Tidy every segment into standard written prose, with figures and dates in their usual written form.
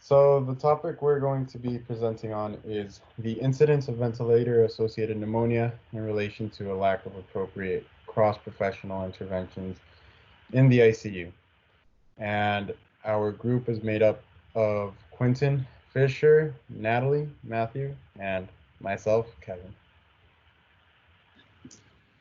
So the topic we're going to be presenting on is the incidence of ventilator-associated pneumonia in relation to a lack of appropriate cross-professional interventions in the ICU. And our group is made up of Quinton, Fisher, Natalie, Matthew, and myself, Kevin.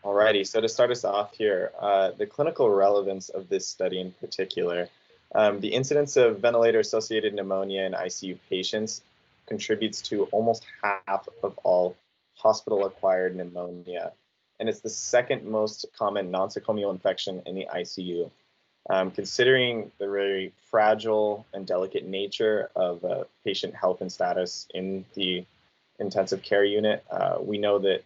Alrighty, so to start us off here, the clinical relevance of this study in particular, the incidence of ventilator-associated pneumonia in ICU patients contributes to almost half of all hospital-acquired pneumonia, and it's the second most common nosocomial infection in the ICU. Considering the very fragile and delicate nature of patient health and status in the intensive care unit, we know that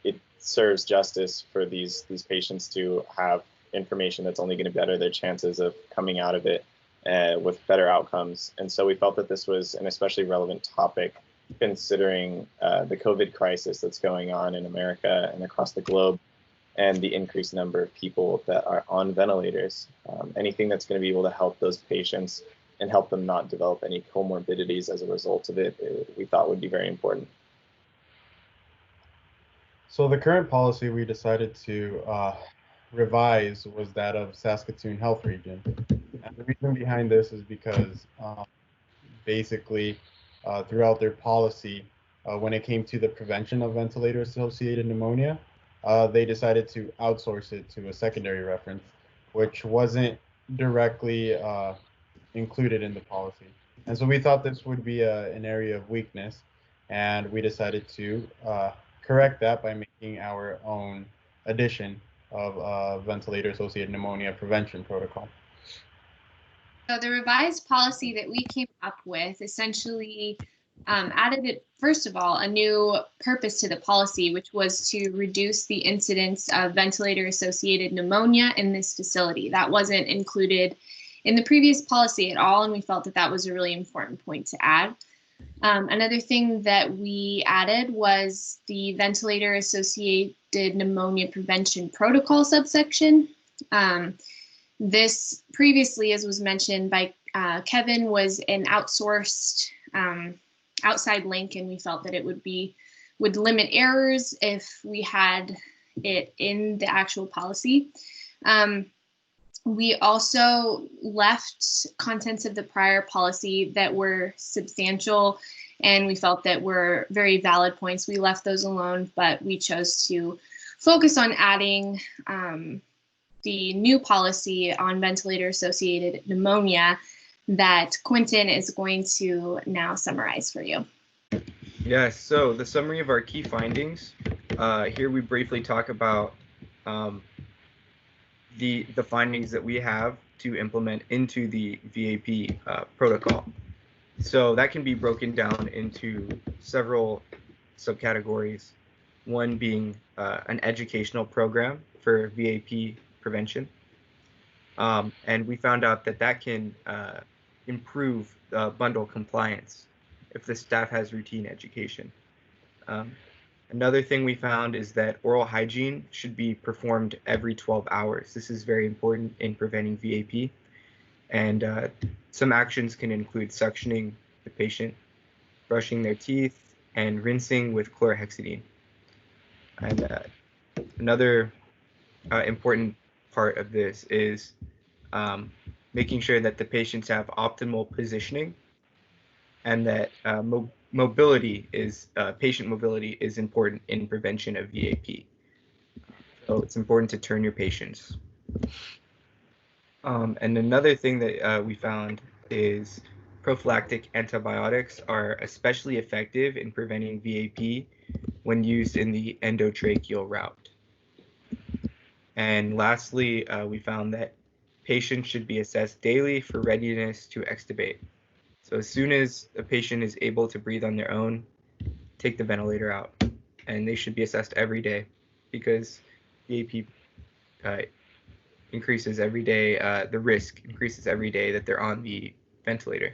it serves justice for these patients to have information that's only going to better their chances of coming out of it with better outcomes. And so we felt that this was an especially relevant topic considering the COVID crisis that's going on in America and across the globe, and the increased number of people that are on ventilators. Anything that's going to be able to help those patients and help them not develop any comorbidities as a result of it, we thought would be very important. So the current policy we decided to revise was that of Saskatoon Health Region. And the reason behind this is because basically throughout their policy, when it came to the prevention of ventilator-associated pneumonia, they decided to outsource it to a secondary reference, which wasn't directly included in the policy. And so we thought this would be an area of weakness, and we decided to correct that by making our own edition of ventilator-associated pneumonia prevention protocol. So the revised policy that we came up with essentially added, first of all, a new purpose to the policy, which was to reduce the incidence of ventilator-associated pneumonia in this facility. That wasn't included in the previous policy at all, and we felt that that was a really important point to add. Another thing that we added was the ventilator-associated pneumonia prevention protocol subsection. This previously, as was mentioned by Kevin, was an outsourced outside link, and we felt that it would limit errors if we had it in the actual policy. We also left contents of the prior policy that were substantial and we felt that were very valid points. We left those alone, but we chose to focus on adding the new policy on ventilator-associated pneumonia that Quinton is going to now summarize for you. Yes, so the summary of our key findings. Here we briefly talk about the findings that we have to implement into the VAP protocol. So that can be broken down into several subcategories, one being an educational program for VAP prevention. And we found out that that can improve bundle compliance if the staff has routine education. Another thing we found is that oral hygiene should be performed every 12 hours. This is very important in preventing VAP. And some actions can include suctioning the patient, brushing their teeth, and rinsing with chlorhexidine. And another important part of this is making sure that the patients have optimal positioning and that mobility is patient mobility is important in prevention of VAP. So it's important to turn your patients. And another thing that we found is prophylactic antibiotics are especially effective in preventing VAP when used in the endotracheal route. And lastly, we found that patients should be assessed daily for readiness to extubate. So as soon as a patient is able to breathe on their own, take the ventilator out, and they should be assessed every day because VAP increases every day, the risk increases every day that they're on the ventilator.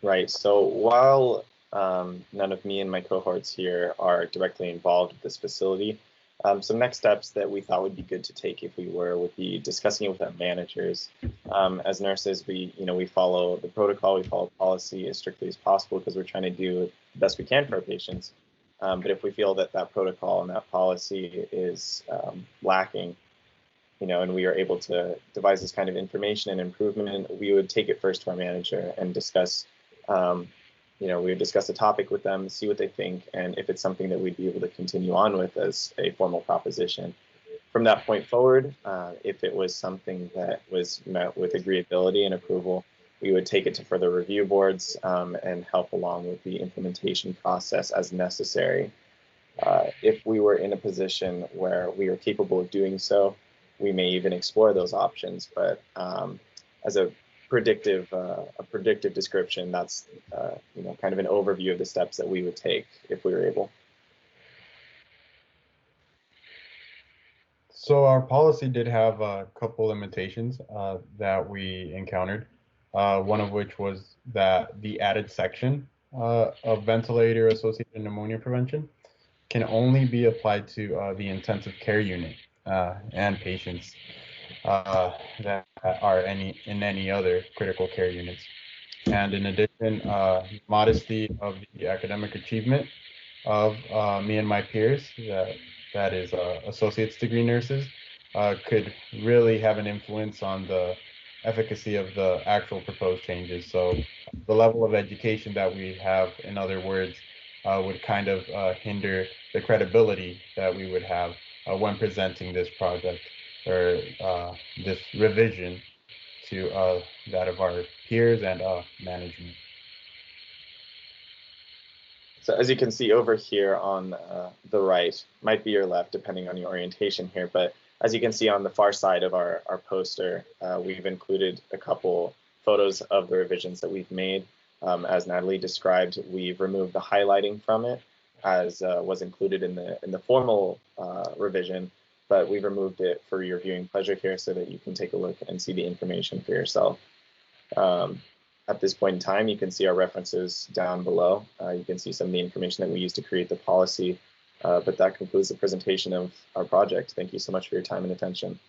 Right, so while none of me and my cohorts here are directly involved with this facility, Some next steps that we thought would be good to take if we were would be discussing it with our managers. As nurses, we follow the protocol, we follow policy as strictly as possible because we're trying to do the best we can for our patients. But if we feel that that protocol and that policy is lacking, and we are able to devise this kind of information and improvement, we would take it first to our manager and discuss, we would discuss the topic with them, see what they think, and if it's something that we'd be able to continue on with as a formal proposition. From that point forward, if it was something that was met with agreeability and approval, we would take it to further review boards and help along with the implementation process as necessary. If we were in a position where we are capable of doing so, we may even explore those options. But as a predictive description, that's kind of an overview of the steps that we would take if we were able. So our policy did have a couple limitations that we encountered. One of which was that the added section of ventilator-associated pneumonia prevention can only be applied to the intensive care unit and patients that are in any other critical care units. And in addition, modesty of the academic achievement of me and my peers, that is associate's degree nurses, could really have an influence on the efficacy of the actual proposed changes. So the level of education that we have, in other words, would kind of hinder the credibility that we would have when presenting this project or this revision to that of our peers and management. So as you can see over here on the right, might be your left depending on your orientation here, but as you can see on the far side of our poster, we've included a couple photos of the revisions that we've made. As Natalie described, we've removed the highlighting from it, as was included in the formal revision, but we've removed it for your viewing pleasure here so that you can take a look and see the information for yourself. At this point in time, you can see our references down below. You can see some of the information that we used to create the policy, but that concludes the presentation of our project. Thank you so much for your time and attention.